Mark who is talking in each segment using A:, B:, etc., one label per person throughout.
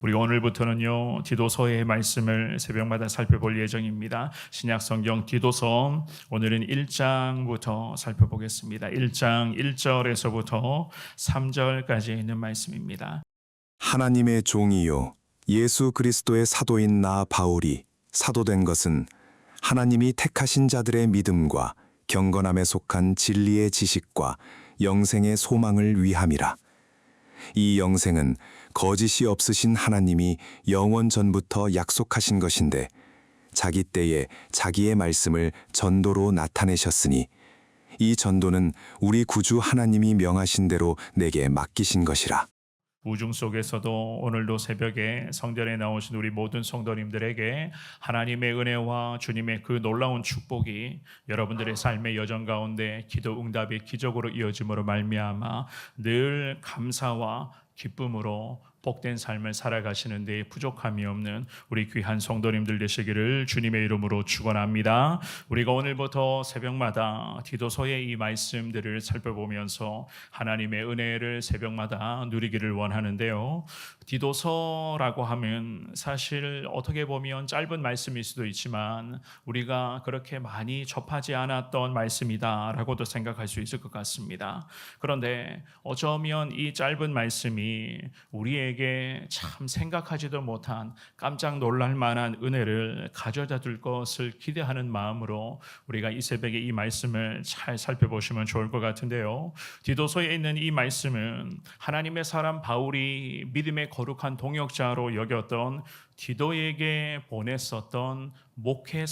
A: 우리 오늘부터는요, 디도서의 말씀을 새벽마다 살펴볼 예정입니다. 신약 성경 디도서 오늘은 1장부터 살펴보겠습니다. 1장 1절에서부터 3절까지 있는 말씀입니다.
B: 하나님의 종이요 예수 그리스도의 사도인 나 바울이 사도된 것은 하나님이 택하신 자들의 믿음과 경건함에 속한 진리의 지식과 영생의 소망을 위함이라. 이 영생은 거짓이 없으신 하나님이 영원 전부터 약속하신 것인데 자기 때에 자기의 말씀을 전도로 나타내셨으니 이 전도는 우리 구주 하나님이 명하신 대로 내게 맡기신 것이라.
A: 우중 속에서도 오늘도 새벽에 성전에 나오신 우리 모든 성도님들에게 하나님의 은혜와 주님의 그 놀라운 축복이 여러분들의 삶의 여정 가운데 기도 응답이 기적으로 이어짐으로 말미암아 늘 감사와 기쁨으로 복된 삶을 살아가시는 데 부족함이 없는 우리 귀한 성도님들 되시기를 주님의 이름으로 축원합니다. 우리가 오늘부터 새벽마다 디도서의 이 말씀들을 살펴보면서 하나님의 은혜를 새벽마다 누리기를 원하는데요. 디도서라고 하면 사실 어떻게 보면 짧은 말씀일 수도 있지만 우리가 그렇게 많이 접하지 않았던 말씀이다라고도 생각할 수 있을 것 같습니다. 그런데 어쩌면 이 짧은 말씀이 우리에게 참 생각하지도 못한 깜짝 놀랄 만한 은혜를 가져다 줄 것을 기대하는 마음으로 우리가 이 새벽에 이 말씀을 잘 살펴보시면 좋을 것 같은데요. 디도서에 있는 이 말씀은 하나님의 사람 바울이 믿음의 거룩한 동역자로 여겼던 디도에게 보냈었던 목회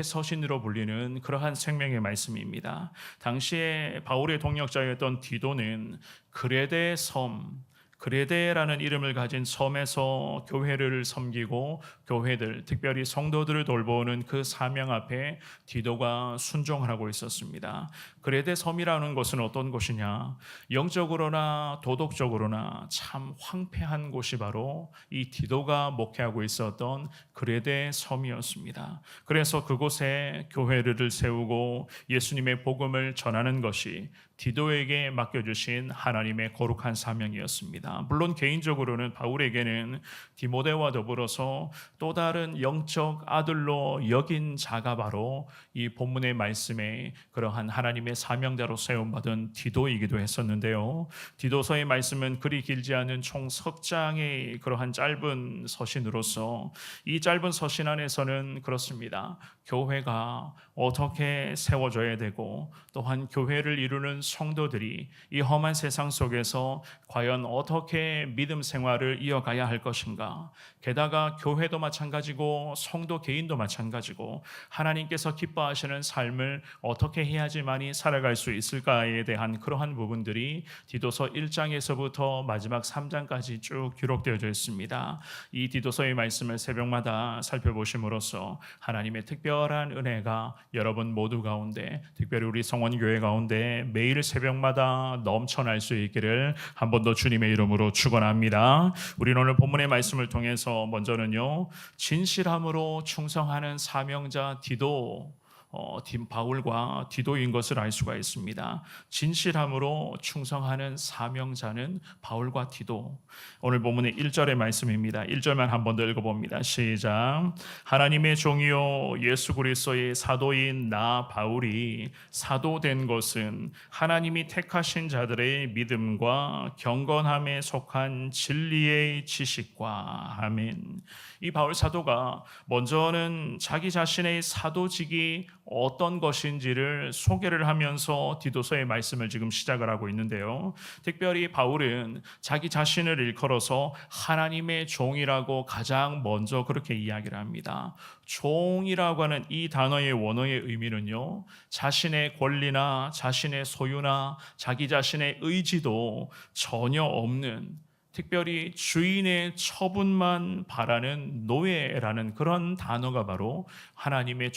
A: 서신으로 불리는 그러한 생명의 말씀입니다. 당시에 바울의 동역자였던 디도는 그레데 섬, 그레데라는 이름을 가진 섬에서 교회를 섬기고 교회들, 특별히 성도들을 돌보는 그 사명 앞에 디도가 순종하고 있었습니다. 그레데 섬이라는 곳은 어떤 곳이냐? 영적으로나 도덕적으로나 참 황폐한 곳이 바로 이 디도가 목회하고 있었던 그레데 섬이었습니다. 그래서 그곳에 교회를 세우고 예수님의 복음을 전하는 것이 디도에게 맡겨주신 하나님의 거룩한 사명이었습니다. 물론 개인적으로는 바울에게는 디모데와 더불어서 또 다른 영적 아들로 여긴 자가 바로 이 본문의 말씀에 그러한 하나님의 사명자로 세움받은 디도이기도 했었는데요. 디도서의 말씀은 그리 길지 않은 총 석 장의 그러한 짧은 서신으로서 이 짧은 서신 안에서는 그렇습니다. 교회가 어떻게 세워져야 되고 또한 교회를 이루는 성도들이 이 험한 세상 속에서 과연 어떻게 믿음 생활을 이어가야 할 것인가. 게다가 교회도 마찬가지고 성도 개인도 마찬가지고 하나님께서 기뻐하시는 삶을 어떻게 해야지만이 살아갈 수 있을까에 대한 그러한 부분들이 디도서 1장에서부터 마지막 3장까지 쭉 기록되어져 있습니다. 이 디도서의 말씀을 새벽마다 살펴보심으로써 하나님의 특별한 은혜가 여러분 모두 가운데, 특별히 우리 성원교회 가운데 매일 새벽마다 넘쳐날 수 있기를 한 번 더 주님의 이름으로 축원합니다. 우리는 오늘 본문의 말씀을 통해서 먼저는요, 진실함으로 충성하는 사명자 디도, 바울과 디도인 것을 알 수가 있습니다. 진실함으로 충성하는 사명자는 바울과 디도. 오늘 본문의 1절의 말씀입니다. 1절만 한 번 더 읽어봅니다. 시작. 하나님의 종이요 예수 그리스도의 사도인 나 바울이 사도된 것은 하나님이 택하신 자들의 믿음과 경건함에 속한 진리의 지식과. 아멘. 이 바울 사도가 먼저는 자기 자신의 사도직이 어떤 것인지를 소개를 하면서 디도서의 말씀을 지금 시작을 하고 있는데요. 특별히 바울은 자기 자신을 일컬어서 하나님의 종이라고 가장 먼저 그렇게 이야기를 합니다. 종이라고 하는 이 단어의 원어의 의미는요, 자신의 권리나 자신의 소유나 자기 자신의 의지도 전혀 없는, 특별히 주인의 처분만 바라는 노예라는 그런 단어가 바로 하나님의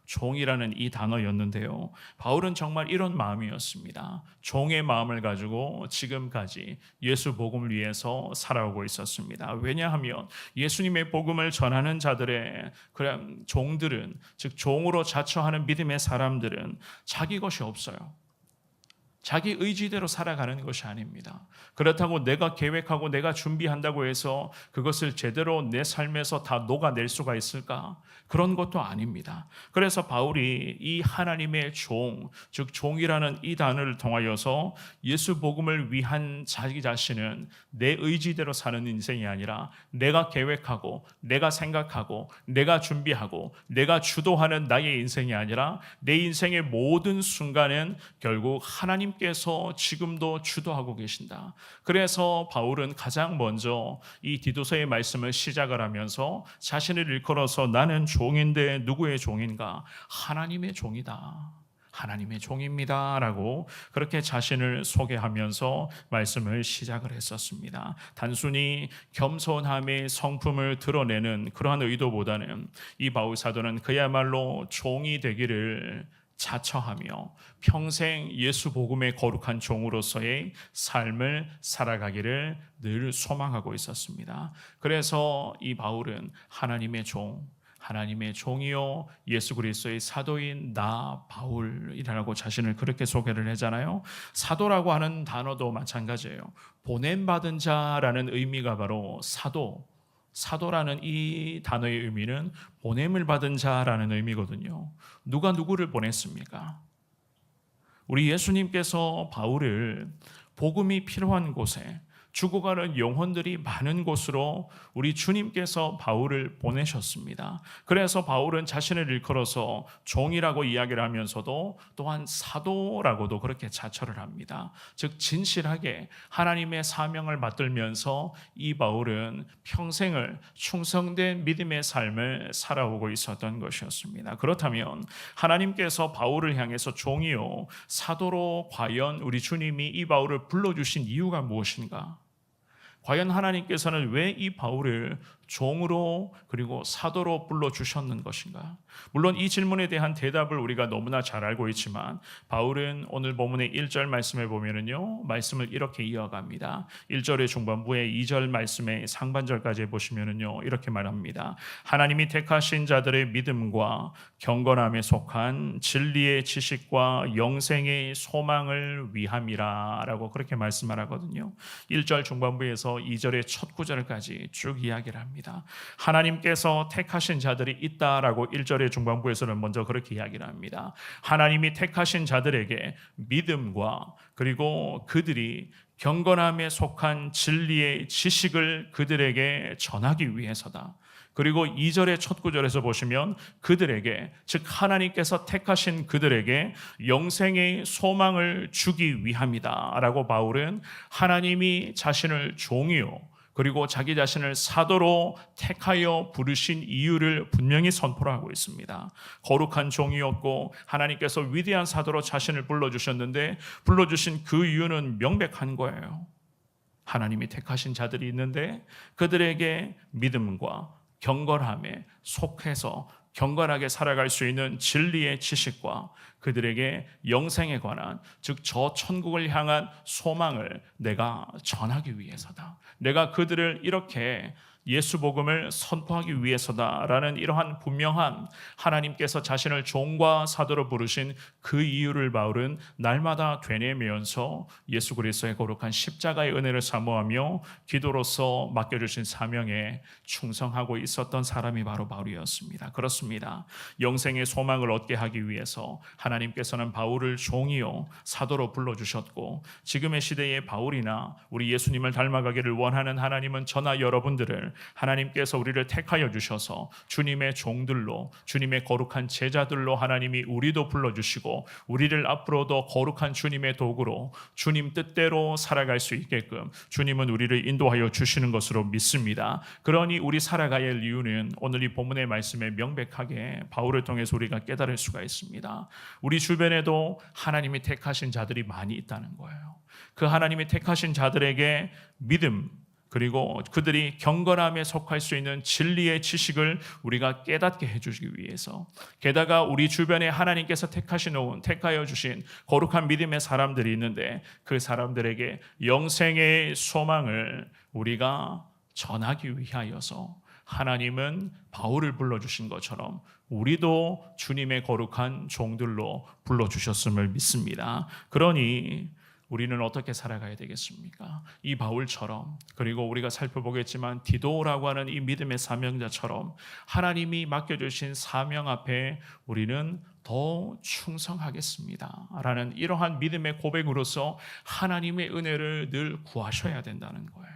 A: 종이라는 이 단어였는데요. 바울은 정말 이런 마음이었습니다. 종의 마음을 가지고 지금까지 예수 복음을 위해서 살아오고 있었습니다. 왜냐하면 예수님의 복음을 전하는 자들의 그런 종들은, 즉 종으로 자처하는 믿음의 사람들은 자기 것이 없어요. 자기 의지대로 살아가는 것이 아닙니다. 그렇다고 내가 계획하고 내가 준비한다고 해서 그것을 제대로 내 삶에서 다 녹아낼 수가 있을까? 그런 것도 아닙니다. 그래서 바울이 이 하나님의 종, 즉 종이라는 이 단어를 통하여서 예수 복음을 위한 자기 자신은 내 의지대로 사는 인생이 아니라 내가 계획하고 내가 생각하고 내가 준비하고 내가 주도하는 나의 인생이 아니라 내 인생의 모든 순간은 결국 하나님께서 지금도 주도하고 계신다. 그래서 바울은 가장 먼저 이 디도서의 말씀을 시작을 하면서 자신을 일컬어서 나는 종인데 누구의 종인가? 하나님의 종이다. 하나님의 종입니다. 라고 그렇게 자신을 소개하면서 말씀을 시작을 했었습니다. 단순히 겸손함의 성품을 드러내는 그러한 의도보다는 이 바울 사도는 그야말로 종이 되기를 자처하며 평생 예수 복음의 거룩한 종으로서의 삶을 살아가기를 늘 소망하고 있었습니다. 그래서 이 바울은 하나님의 종이요 예수 그리스도의 사도인 나 바울이라고 자신을 그렇게 소개를 하잖아요. 사도라고 하는 단어도 마찬가지예요. 보냄받은 자라는 의미가 바로 사도라는 이 단어의 의미는 보냄을 받은 자라는 의미거든요. 누가 누구를 보냈습니까? 우리 예수님께서 바울을 복음이 필요한 곳에, 죽어가는 영혼들이 많은 곳으로 우리 주님께서 바울을 보내셨습니다. 그래서 바울은 자신을 일컬어서 종이라고 이야기를 하면서도 또한 사도라고도 그렇게 자처를 합니다. 즉 진실하게 하나님의 사명을 받들면서 이 바울은 평생을 충성된 믿음의 삶을 살아오고 있었던 것이었습니다. 그렇다면 하나님께서 바울을 향해서 종이요 사도로 과연 우리 주님이 이 바울을 불러주신 이유가 무엇인가? 과연 하나님께서는 왜 이 바울을 종으로 그리고 사도로 불러주셨는 것인가? 물론 이 질문에 대한 대답을 우리가 너무나 잘 알고 있지만 바울은 오늘 본문의 1절 말씀에 보면은요 말씀을 이렇게 이어갑니다. 1절의 중반부에 2절 말씀의 상반절까지 보시면은요 이렇게 말합니다. 하나님이 택하신 자들의 믿음과 경건함에 속한 진리의 지식과 영생의 소망을 위함이라 라고 그렇게 말씀을 하거든요. 1절 중반부에서 2절의 첫 구절까지 쭉 이야기를 합니다. 하나님께서 택하신 자들이 있다라고 1절의 중반부에서는 먼저 그렇게 이야기를 합니다. 하나님이 택하신 자들에게 믿음과 그리고 그들이 경건함에 속한 진리의 지식을 그들에게 전하기 위해서다. 그리고 2절의 첫 구절에서 보시면 그들에게, 즉 하나님께서 택하신 그들에게 영생의 소망을 주기 위함이다 라고 바울은 하나님이 자신을 종이요 그리고 자기 자신을 사도로 택하여 부르신 이유를 분명히 선포를 하고 있습니다. 거룩한 종이었고 하나님께서 위대한 사도로 자신을 불러주셨는데 불러주신 그 이유는 명백한 거예요. 하나님이 택하신 자들이 있는데 그들에게 믿음과 경건함에 속해서 경건하게 살아갈 수 있는 진리의 지식과 그들에게 영생에 관한, 즉 저 천국을 향한 소망을 내가 전하기 위해서다. 내가 그들을 이렇게 예수 복음을 선포하기 위해서다라는 이러한 분명한 하나님께서 자신을 종과 사도로 부르신 그 이유를 바울은 날마다 되뇌면서 예수 그리스도의 거룩한 십자가의 은혜를 사모하며 기도로서 맡겨주신 사명에 충성하고 있었던 사람이 바로 바울이었습니다. 그렇습니다. 영생의 소망을 얻게 하기 위해서 하나님께서는 바울을 종이요 사도로 불러주셨고 지금의 시대의 바울이나 우리 예수님을 닮아가기를 원하는 하나님은 저나 여러분들을 하나님께서 우리를 택하여 주셔서 주님의 종들로, 주님의 거룩한 제자들로 하나님이 우리도 불러주시고 우리를 앞으로도 거룩한 주님의 도구로 주님 뜻대로 살아갈 수 있게끔 주님은 우리를 인도하여 주시는 것으로 믿습니다. 그러니 우리 살아가야 할 이유는 오늘 이 본문의 말씀에 명백하게 바울을 통해서 우리가 깨달을 수가 있습니다. 우리 주변에도 하나님이 택하신 자들이 많이 있다는 거예요. 그 하나님이 택하신 자들에게 믿음, 그리고 그들이 경건함에 속할 수 있는 진리의 지식을 우리가 깨닫게 해주시기 위해서, 게다가 우리 주변에 하나님께서 택하여 주신 거룩한 믿음의 사람들이 있는데 그 사람들에게 영생의 소망을 우리가 전하기 위하여서 하나님은 바울을 불러주신 것처럼 우리도 주님의 거룩한 종들로 불러주셨음을 믿습니다. 그러니 우리는 어떻게 살아가야 되겠습니까? 이 바울처럼, 그리고 우리가 살펴보겠지만 디도라고 하는 이 믿음의 사명자처럼 하나님이 맡겨주신 사명 앞에 우리는 더 충성하겠습니다 라는 이러한 믿음의 고백으로서 하나님의 은혜를 늘 구하셔야 된다는 거예요.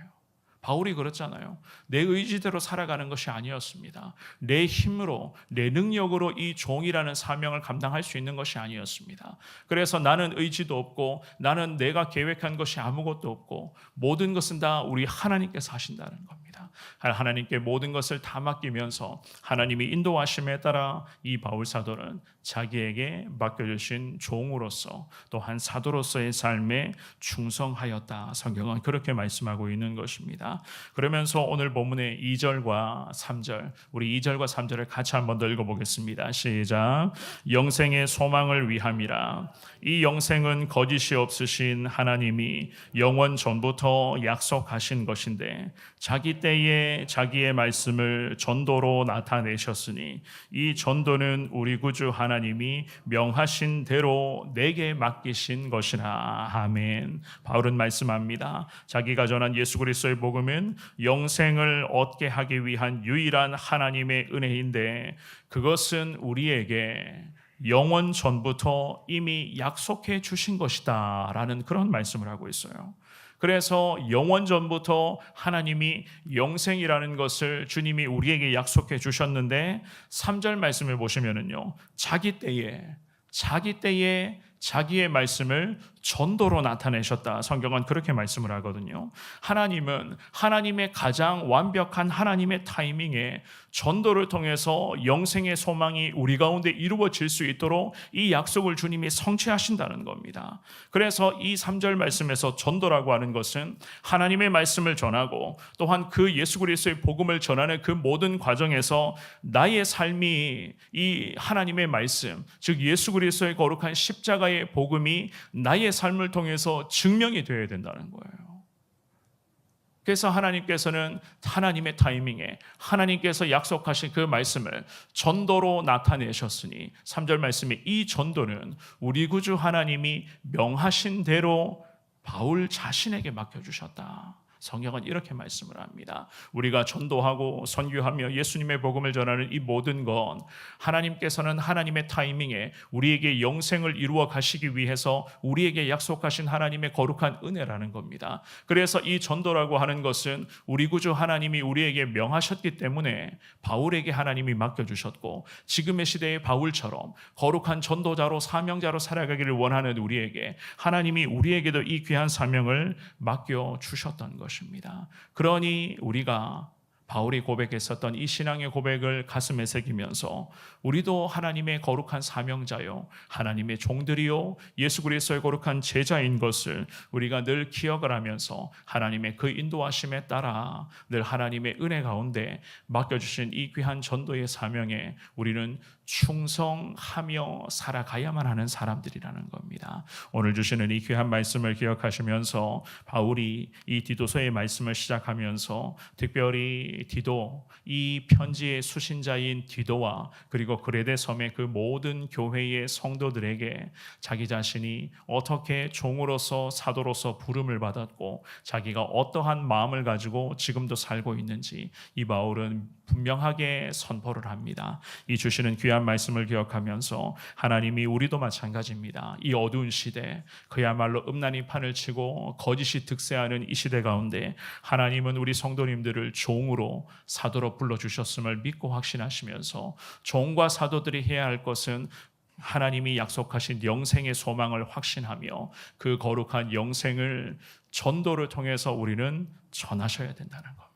A: 바울이 그렇잖아요. 내 의지대로 살아가는 것이 아니었습니다. 내 힘으로, 내 능력으로 이 종이라는 사명을 감당할 수 있는 것이 아니었습니다. 그래서 나는 의지도 없고 나는 내가 계획한 것이 아무것도 없고 모든 것은 다 우리 하나님께서 하신다는 겁니다. 하나님께 모든 것을 다 맡기면서 하나님이 인도하심에 따라 이 바울 사도는 자기에게 맡겨주신 종으로서 또한 사도로서의 삶에 충성하였다. 성경은 그렇게 말씀하고 있는 것입니다. 그러면서 오늘 본문의 2절과 3절, 우리 2절과 3절을 같이 한 번 더 읽어보겠습니다. 시작. 영생의 소망을 위함이라. 이 영생은 거짓이 없으신 하나님이 영원 전부터 약속하신 것인데 자기 때에 자기의 말씀을 전도로 나타내셨으니 이 전도는 우리 구주 하나님이 명하신 대로 내게 맡기신 것이라. 아멘. 바울은 말씀합니다. 자기가 전한 예수 그리스도의 복음은 영생을 얻게 하기 위한 유일한 하나님의 은혜인데 그것은 우리에게 영원 전부터 이미 약속해 주신 것이다 라는 그런 말씀을 하고 있어요. 그래서 영원 전부터 하나님이 영생이라는 것을 주님이 우리에게 약속해 주셨는데 3절 말씀을 보시면은요, 자기 때에 자기의 말씀을 전도로 나타내셨다. 성경은 그렇게 말씀을 하거든요. 하나님은 하나님의 가장 완벽한 하나님의 타이밍에 전도를 통해서 영생의 소망이 우리 가운데 이루어질 수 있도록 이 약속을 주님이 성취하신다는 겁니다. 그래서 이 3절 말씀에서 전도라고 하는 것은 하나님의 말씀을 전하고 또한 그 예수 그리스도의 복음을 전하는 그 모든 과정에서 나의 삶이 이 하나님의 말씀, 즉 예수 그리스도의 거룩한 십자가의 복음이 나의 삶을 통해서 증명이 되어야 된다는 거예요. 그래서 하나님께서는 하나님의 타이밍에 하나님께서 약속하신 그 말씀을 전도로 나타내셨으니 3절 말씀에 이 전도는 우리 구주 하나님이 명하신 대로 바울 자신에게 맡겨주셨다. 성경은 이렇게 말씀을 합니다. 우리가 전도하고 선교하며 예수님의 복음을 전하는 이 모든 건 하나님께서는 하나님의 타이밍에 우리에게 영생을 이루어 가시기 위해서 우리에게 약속하신 하나님의 거룩한 은혜라는 겁니다. 그래서 이 전도라고 하는 것은 우리 구주 하나님이 우리에게 명하셨기 때문에 바울에게 하나님이 맡겨주셨고 지금의 시대의 바울처럼 거룩한 전도자로 사명자로 살아가기를 원하는 우리에게 하나님이 우리에게도 이 귀한 사명을 맡겨주셨던 것입니다. 그러니 우리가 바울이 고백했었던 이 신앙의 고백을 가슴에 새기면서 우리도 하나님의 거룩한 사명자요, 하나님의 종들이요, 예수 그리스도의 거룩한 제자인 것을 우리가 늘 기억을 하면서 하나님의 그 인도하심에 따라 늘 하나님의 은혜 가운데 맡겨주신 이 귀한 전도의 사명에 우리는 충성하며 살아가야만 하는 사람들이라는 겁니다. 오늘 주시는 이 귀한 말씀을 기억하시면서 바울이 이 디도서의 말씀을 시작하면서 특별히 디도, 이 편지의 수신자인 디도와 그리고 그레데 섬의 그 모든 교회의 성도들에게 자기 자신이 어떻게 종으로서 사도로서 부름을 받았고 자기가 어떠한 마음을 가지고 지금도 살고 있는지 이 바울은 분명하게 선포를 합니다. 이 주시는 귀한 말씀을 기억하면서 하나님이 우리도 마찬가지입니다. 이 어두운 시대, 그야말로 음란이 판을 치고 거짓이 득세하는 이 시대 가운데 하나님은 우리 성도님들을 종으로 사도로 불러주셨음을 믿고 확신하시면서 종과 사도들이 해야 할 것은 하나님이 약속하신 영생의 소망을 확신하며 그 거룩한 영생을 전도를 통해서 우리는 전하셔야 된다는 겁니다.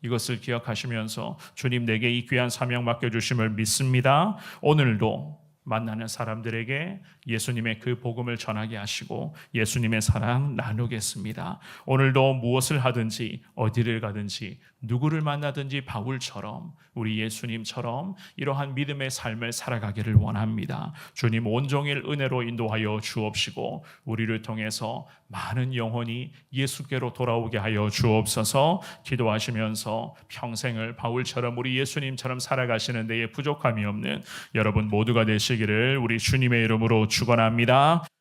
A: 이것을 기억하시면서 주님 내게 이 귀한 사명 맡겨주심을 믿습니다. 오늘도 만나는 사람들에게 예수님의 그 복음을 전하게 하시고 예수님의 사랑 나누겠습니다. 오늘도 무엇을 하든지 어디를 가든지 누구를 만나든지 바울처럼 우리 예수님처럼 이러한 믿음의 삶을 살아가기를 원합니다. 주님 온종일 은혜로 인도하여 주옵시고 우리를 통해서 많은 영혼이 예수께로 돌아오게 하여 주옵소서. 기도하시면서 평생을 바울처럼 우리 예수님처럼 살아가시는 데에 부족함이 없는 여러분 모두가 되시기를 우리 주님의 이름으로 축원합니다.